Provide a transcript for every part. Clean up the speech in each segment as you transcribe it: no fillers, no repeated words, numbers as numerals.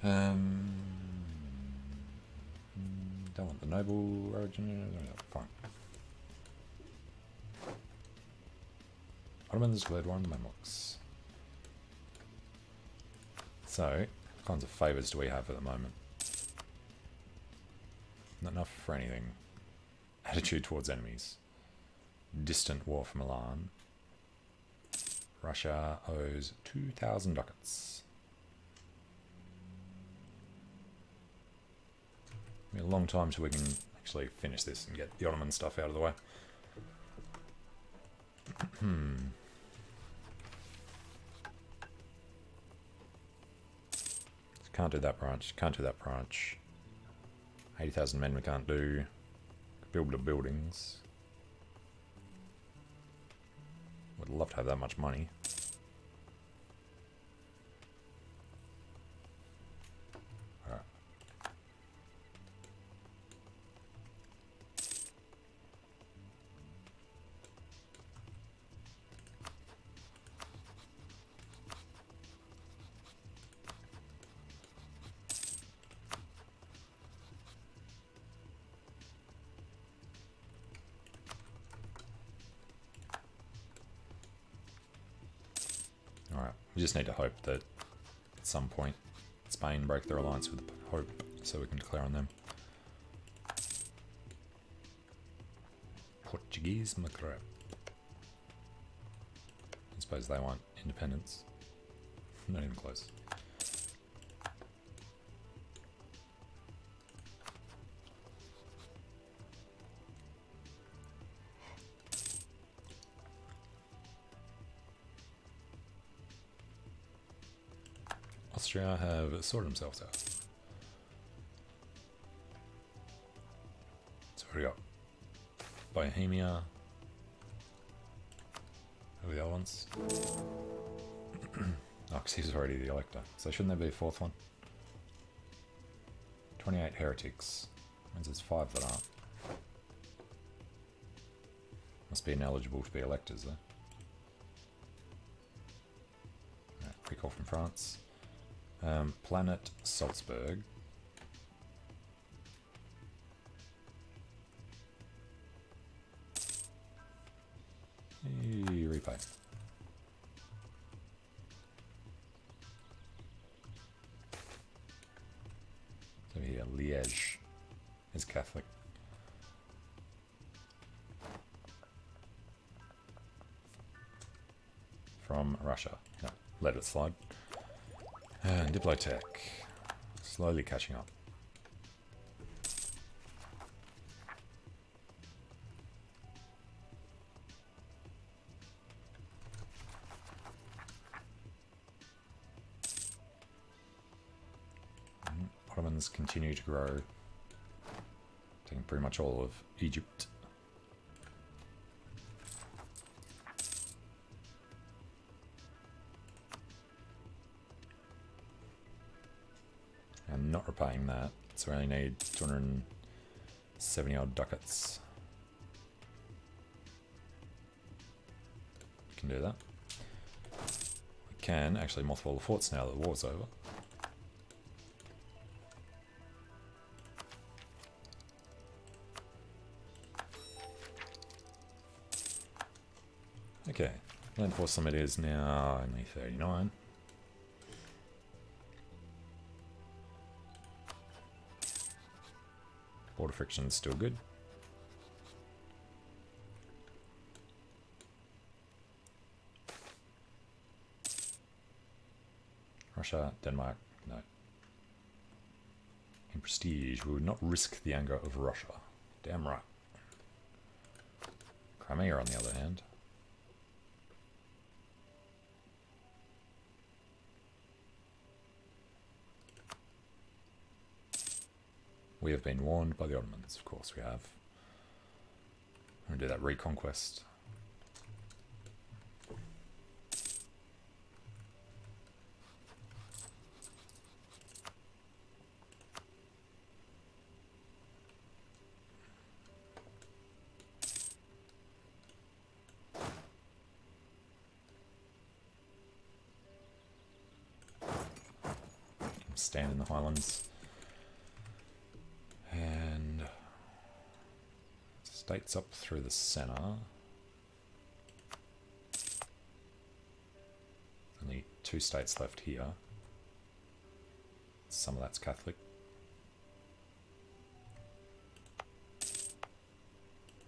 Um, don't want the noble origin. Fine. Ottomans declared war on the Mamluks. So, what kinds of favours do we have at the moment? Not enough for anything. Attitude towards enemies. Distant war from Milan. Russia owes 2,000 ducats. It'll be a long time till we can actually finish this and get the Ottoman stuff out of the way. Can't do that branch, can't do that branch. 80,000 men we can't do. Build the buildings. Would love to have that much money. Alright. Alright, we just need to hope that at some point Spain break their alliance with the Pope so we can declare on them. Portuguese Maghreb. I suppose they want independence. Not even close. Austria have sorted themselves out. So what do we got? Bohemia. Who are the other ones? Oh, because he's already the elector. So shouldn't there be a fourth one? 28 heretics. Means there's 5 that aren't. Must be ineligible to be electors though. Right, recall from France. Planet Salzburg. Repay. So here, Liège is Catholic. From Russia. No, let it slide. And Diplotech. Slowly catching up. Ottomans continue to grow. Taking pretty much all of Egypt. And not repaying that, so we only need 270 odd ducats. We can do that. We can actually mothball the forts now that the war's over. Okay, land force limit is now only 39. Border friction is still good. Russia, Denmark, no. In prestige, we would not risk the anger of Russia. Damn right. Crimea, on the other hand. We have been warned by the Ottomans, of course we have. I'm going to do that reconquest. stand in the highlands. And states up through the centre. Only 2 states left here. Some of that's Catholic.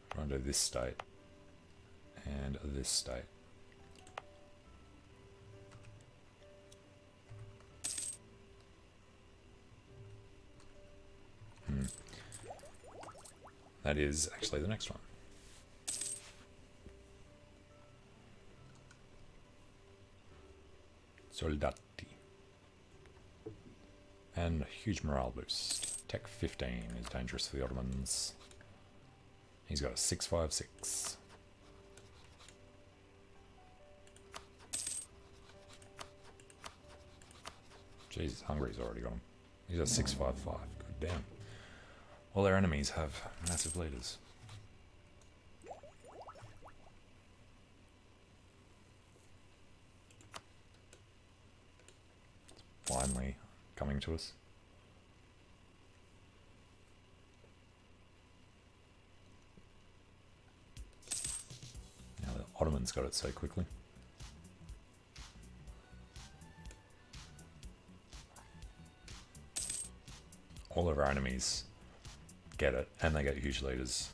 Try and do this state and this state. That is actually the next one. Soldati. And a huge morale boost. Tech 15 is dangerous for the Ottomans. He's got a 656. Jesus, Hungary's already got him. He's got 655. Good damn. All their enemies have massive leaders. It's finally coming to us. Now the Ottomans got it so quickly. All of our enemies get it, and they get huge leaders.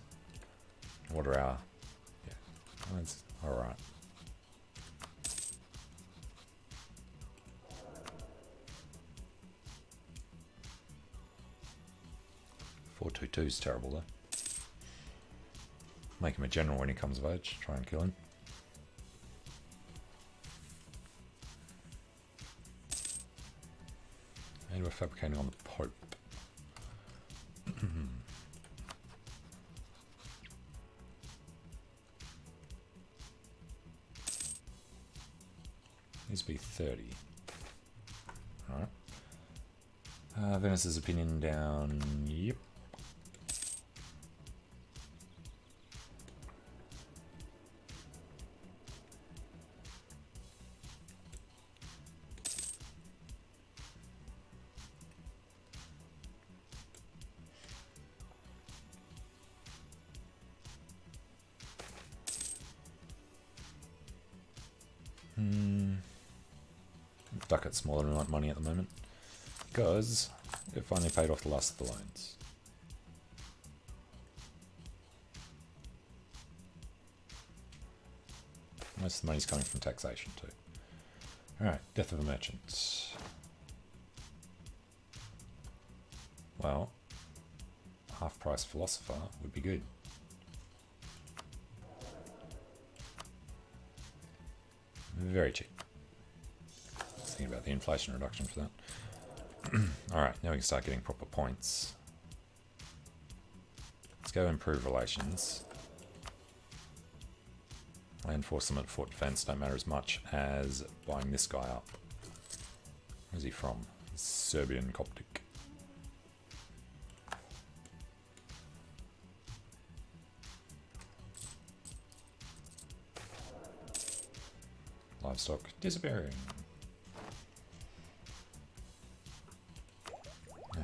What are our... Yeah, that's alright. .422's terrible though. Make him a general when he comes of age. Try and kill him. And we're fabricating on the Pope. Needs to be 30. Alright. Venice's opinion down. Yep. Stuck at smaller amount of money at the moment because it finally paid off the last of the loans. Most of the money's coming from taxation too. Alright, death of a merchant. Well, half price philosopher would be good. Very cheap. Thinking about the inflation reduction for that. Alright, now we can start getting proper points. Let's go improve relations. Land force them at fort defense don't matter as much as buying this guy up. Where's he from? Serbian Coptic. Livestock disappearing.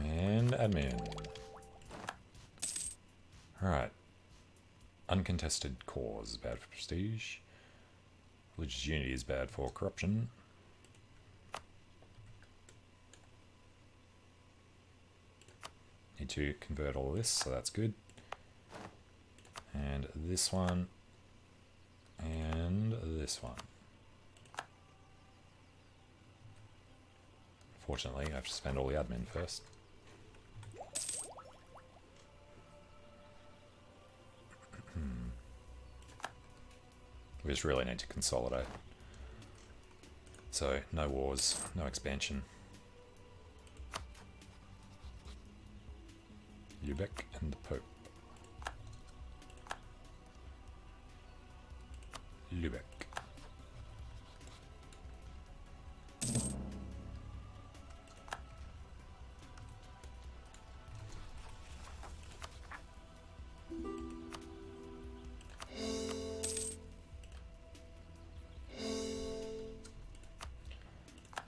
And admin. Alright. Uncontested cause is bad for prestige. Religious unity is bad for corruption. Need to convert all of this, so that's good. And this one. And this one. Fortunately, I have to spend all the admin first. We just really need to consolidate. So, no wars, no expansion. Lübeck and the Pope. Lübeck.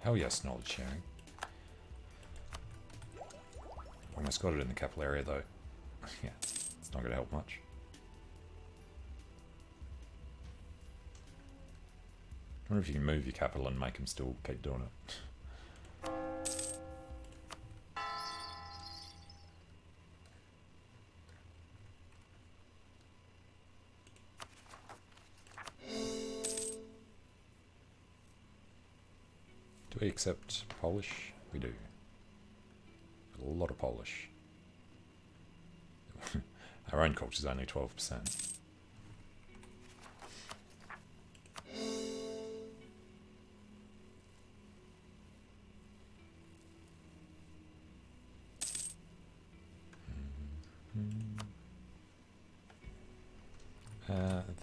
Hell yes, knowledge sharing. almost got it in the capital area though. Yeah, it's not going to help much. I wonder if you can move your capital and make them still keep doing it. Do we accept Polish? We do. A lot of Polish. Our own culture is only 12%.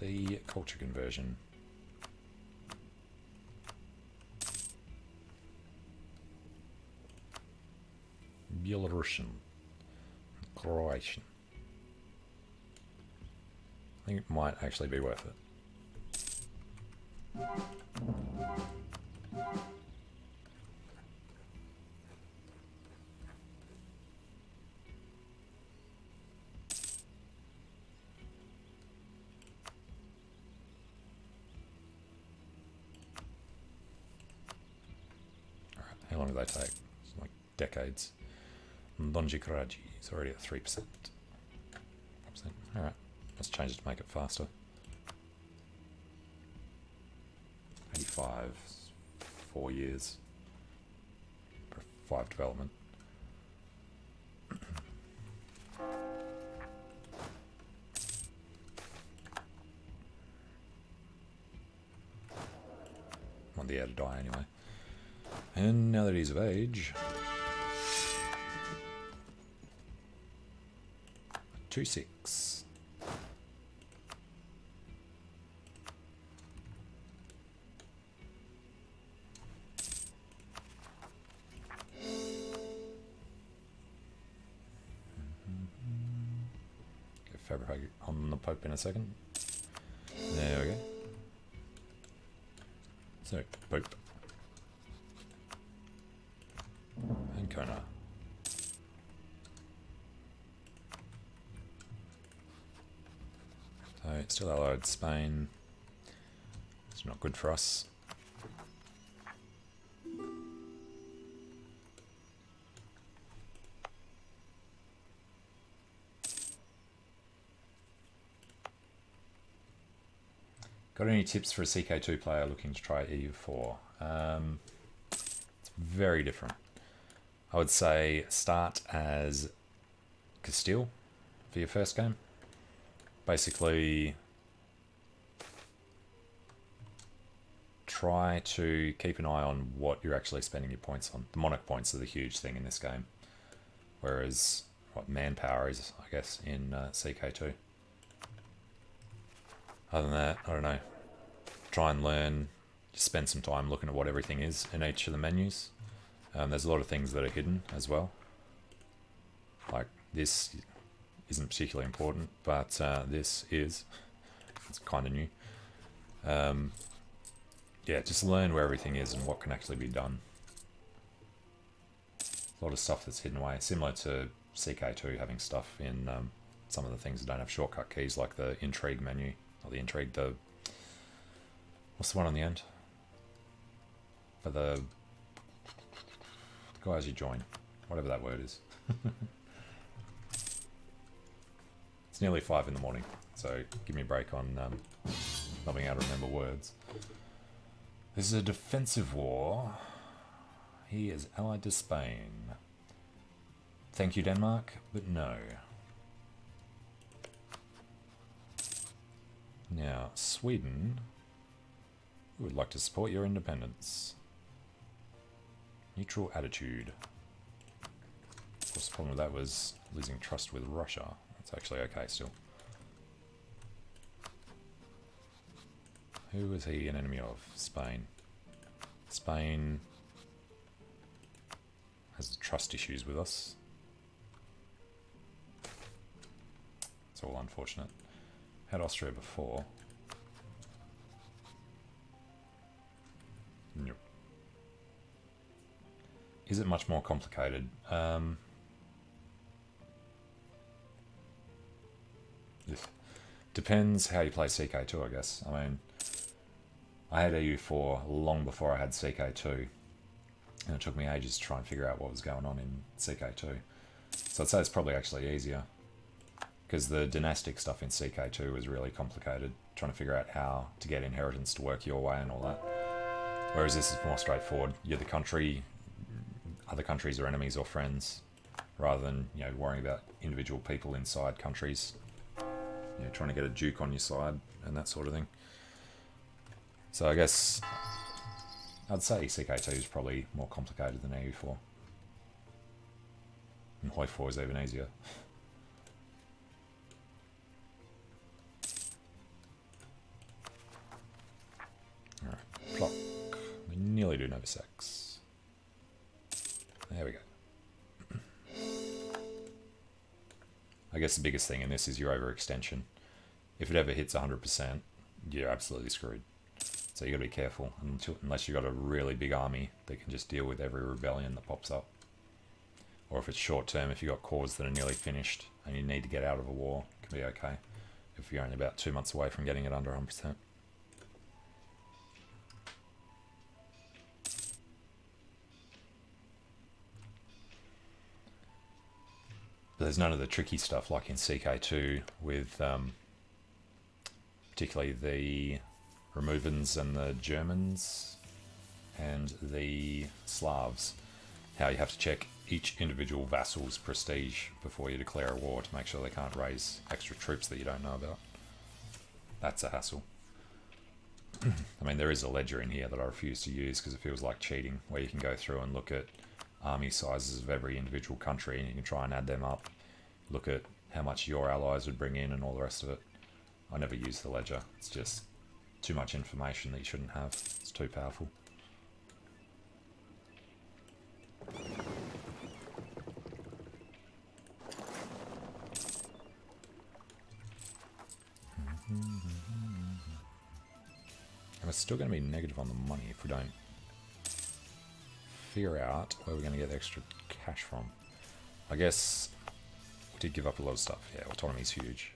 The culture conversion. Belarusian, Croatian. I think it might actually be worth it. Alright, how long do they take? It's like decades. Donji Karaji is already at 3%. Alright, let's change it to make it faster. 85, 4 years. 5 development. Want the heir to die anyway. And now that he's of age, 2-6. Get fabricate on the Pope in a second. There we go. So, Pope. And Kona. So, it's still allied Spain. It's not good for us. Got any tips for a CK2 player looking to try EU4? It's very different. I would say start as Castile for your first game. Basically, try to keep an eye on what you're actually spending your points on. The monarch points are the huge thing in this game, whereas what manpower is, I guess, in CK2. Other than that, I don't know. Try and learn, just spend some time looking at what everything is in each of the menus. There's a lot of things that are hidden as well. Like this isn't particularly important, but this is. It's kind of new. Yeah, just learn where everything is and what can actually be done. A lot of stuff that's hidden away, similar to CK2 having stuff in some of the things that don't have shortcut keys, like the intrigue menu. Or the intrigue, what's the one on the end? For the guys you join. Whatever that word is. It's nearly 5 in the morning, so give me a break on not being able to remember words. This is a defensive war. He is allied to Spain. Thank you, Denmark, but no. Now, Sweden, we would like to support your independence. Neutral attitude. Of course, the problem with that was losing trust with Russia. That's actually okay still. Who was he an enemy of? Spain. Spain has trust issues with us. It's all unfortunate. Had Austria before. Nope. Is it much more complicated? Depends how you play CK2, I guess. I mean, I had EU4 long before I had CK2, and it took me ages to try and figure out what was going on in CK2. So I'd say it's probably actually easier, because the dynastic stuff in CK2 was really complicated, trying to figure out how to get inheritance to work your way and all that. Whereas this is more straightforward. You're the country, other countries are enemies or friends, rather than, you know, worrying about individual people inside countries. You know, trying to get a duke on your side and that sort of thing. So I guess I'd say CK2 is probably more complicated than EU4. And HOI4 is even easier. Alright, block. We nearly do Nova 6. There we go. I guess the biggest thing in this is your overextension. If it ever hits 100%, you're absolutely screwed. So you got to be careful, unless you've got a really big army that can just deal with every rebellion that pops up. Or if it's short term, if you've got cores that are nearly finished and you need to get out of a war, it can be okay. If you're only about 2 months away from getting it under 100%. But there's none of the tricky stuff like in CK2 with particularly the Removans and the Germans and the Slavs. How you have to check each individual vassal's prestige before you declare a war to make sure they can't raise extra troops that you don't know about. That's a hassle. I mean, there is a ledger in here that I refuse to use because it feels like cheating, where you can go through and look at army sizes of every individual country and you can try and add them up, look at how much your allies would bring in and all the rest of it. I never use the ledger. It's just too much information that you shouldn't have. It's too powerful. And we're still going to be negative on the money if we don't figure out where we're going to get the extra cash from. I guess we did give up a lot of stuff. Yeah, autonomy is huge.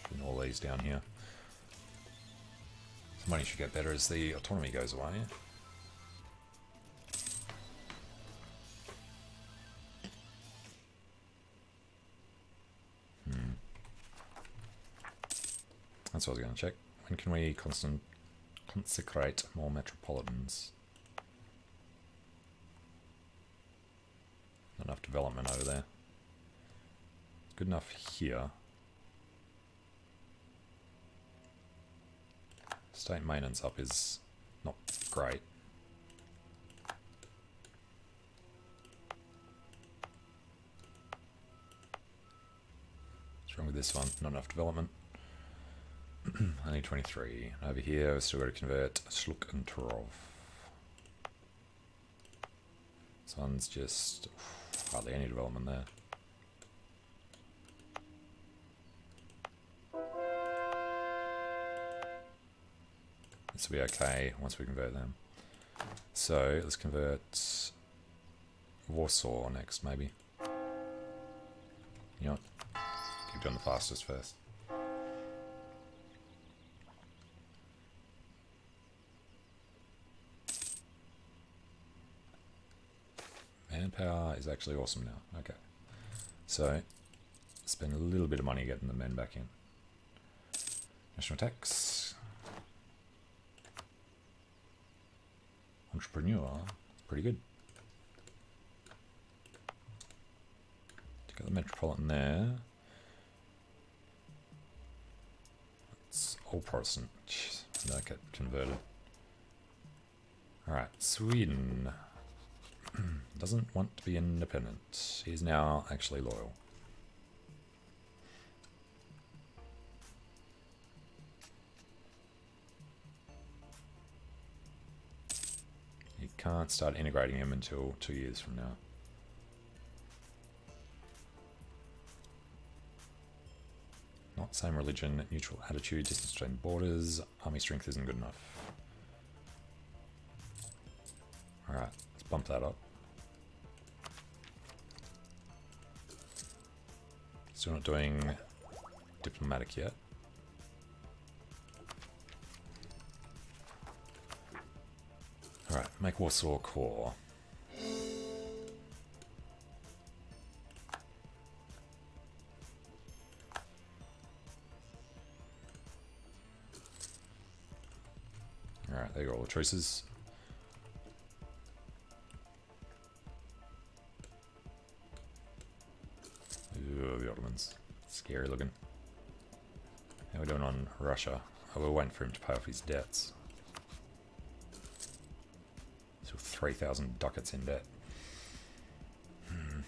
Putting all these down here. The money should get better as the autonomy goes away. That's what I was going to check. When can we consecrate more metropolitans? Not enough development over there. Good enough here. State maintenance up is not great. What's wrong with this one? Not enough development. I need 23. Over here, we've still got to convert Schluk and Turov. This one's just hardly any development there. This will be okay once we convert them. So let's convert Warsaw next, maybe. You know what? Keep doing the fastest first. Manpower is actually awesome now. Okay. So, spend a little bit of money getting the men back in. National tax. Entrepreneur. Pretty good. Got the Metropolitan there. It's all Protestant. Jeez, that get converted. Alright, Sweden. Doesn't want to be independent. He's now actually loyal. You can't start integrating him until 2 years from now. Not same religion, neutral attitude, distance between borders, army strength isn't good enough. Alright, let's bump that up. Still not doing diplomatic yet. Alright, make Warsaw core. Alright, there you go, all the choices. Ooh, the Ottomans. Scary looking. How are we doing on Russia? Oh, we're waiting for him to pay off his debts. So 3,000 ducats in debt. And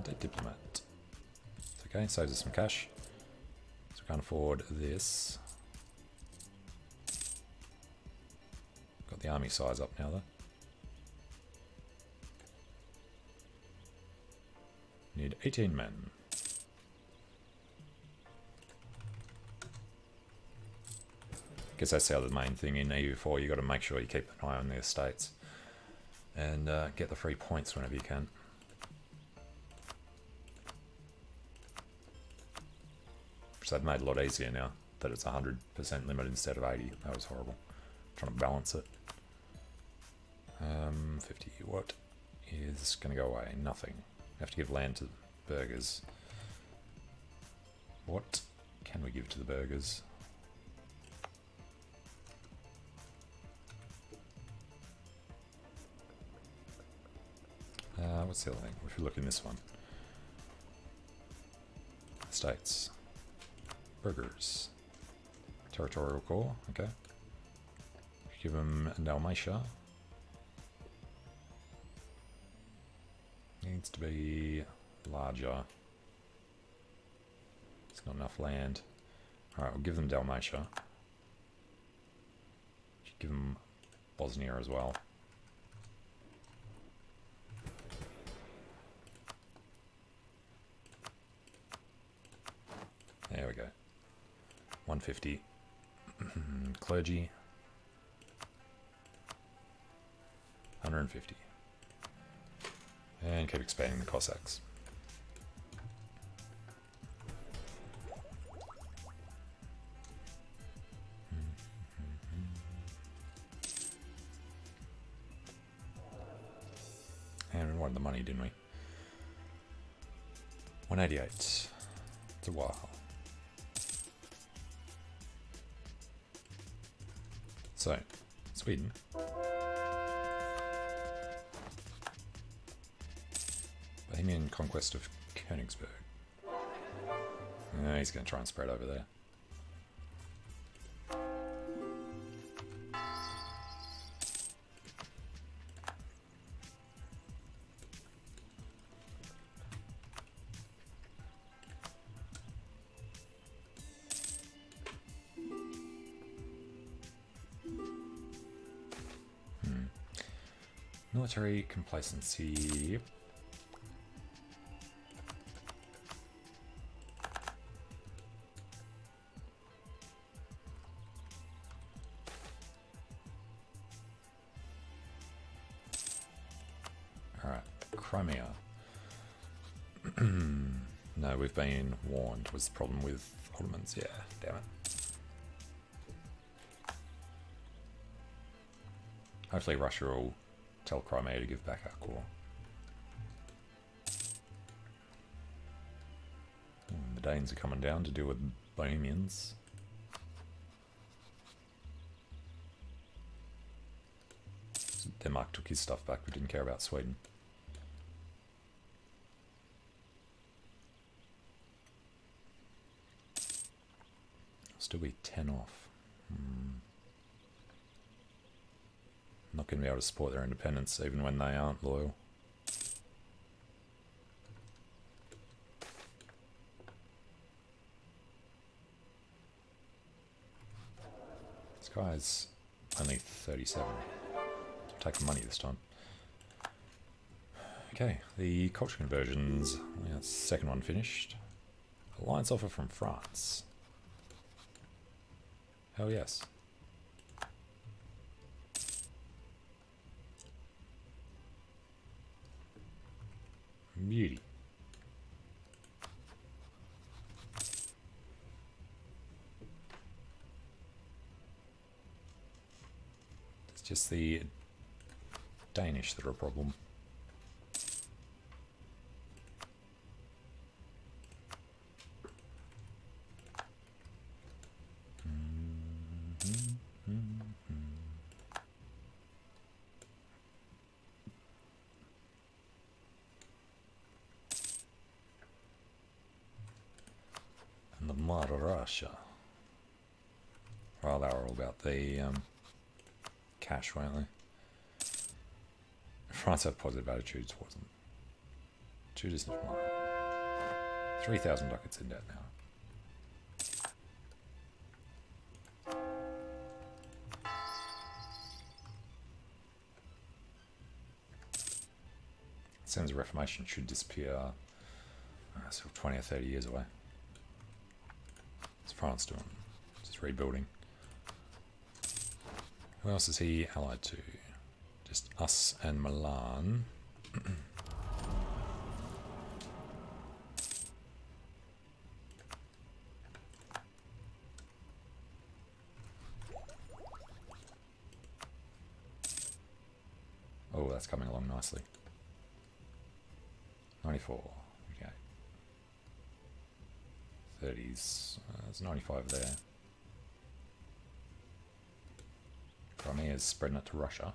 a diplomat. It's okay, saves us some cash. So we can't afford this. Got the army size up now though. Need 18 men. Guess that's the other main thing in EU4. You got to make sure you keep an eye on the estates and get the free points whenever you can. Which they've made a lot easier now that it's 100% limit instead of 80. That was horrible. Trying to balance it. 50. What is going to go away? Nothing. Have to give land to burghers. What can we give to the burghers? What's the other thing? If you look in this one. States. Burghers. Territorial core, okay. Give them Dalmatia. Needs to be larger. It's not enough land. Alright, we'll give them Dalmatia. Should give them Bosnia as well. There we go. 150. Clergy. 150. And keep expanding the Cossacks. And we wanted the money, didn't we? 188. It's a while. So, Sweden. Bohemian conquest of Königsberg. He's going to try and spread over there. Military complacency. Alright, Crimea. No, we've been warned was the problem with Ottomans. Yeah, damn it. Hopefully Russia will tell Crimea to give back our core. The Danes are coming down to deal with Bohemians. Denmark took his stuff back, but didn't care about Sweden. Still be 10 off. Not going to be able to support their independence even when they aren't loyal. This guy's only 37. Take the money this time. Okay, the culture conversions. Yeah, that's the second one finished. Alliance offer from France. Hell yes. Beauty. It's just the Danish that are a problem. And the Russia. Well, they were all about the cash, weren't they? France have positive attitudes towards them. Judas and 3,000 ducats in debt now. It seems the Reformation should disappear still 20 or 30 years away. What's France doing? Just rebuilding. Who else is he allied to? Just us and Milan. Oh, that's coming along nicely. 94. Okay. 30s. There's 95 there. Crimea is spreading it to Russia.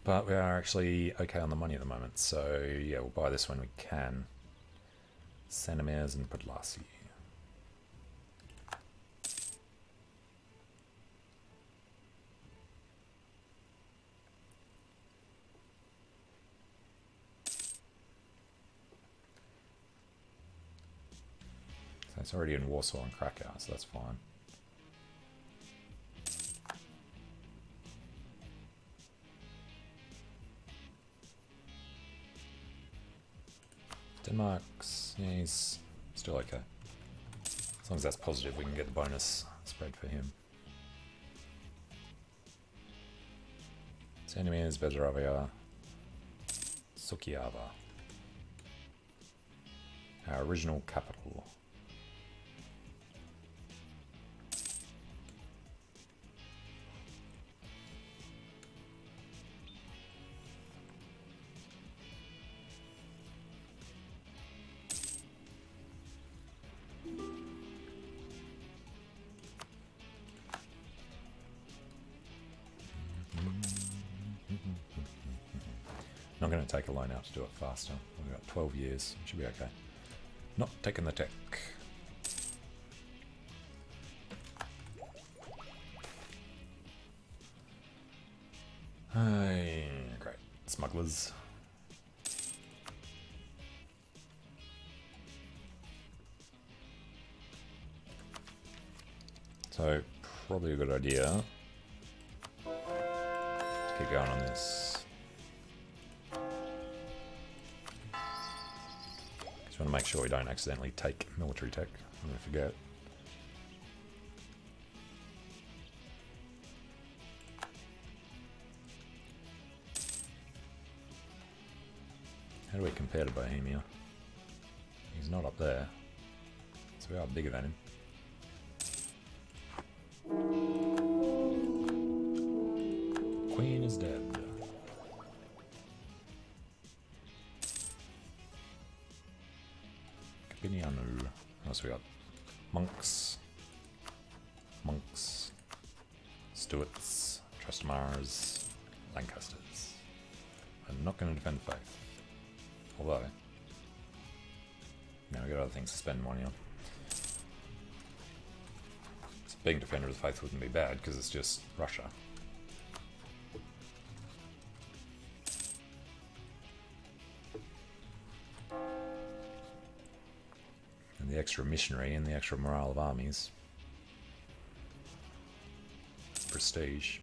But we are actually okay on the money at the moment, so yeah, we'll buy this when we can. Sandomierz and Podlasie. So it's already in Warsaw and Krakow, so that's fine. Denmark's, yeah, he's still okay. As long as that's positive, we can get the bonus spread for him. Sandomierz, Bessarabia, Sukiava. Our original capital. Not going to take a loan out to do it faster. We've got 12 years. Should be okay. Not taking the tech. Great. Smugglers. So, probably a good idea to keep going on this. Just want to make sure we don't accidentally take military tech. I'm going to forget. How do we compare to Bohemia? He's not up there, so we are bigger than him. Queen is dead. Capiniano. What else we got? Monks. Stuarts. Trastamars. Lancasters. I'm not going to defend the faith. Although, now we've got other things to spend money on. Being defender of the faith wouldn't be bad because it's just Russia. And the extra missionary and the extra morale of armies. Prestige.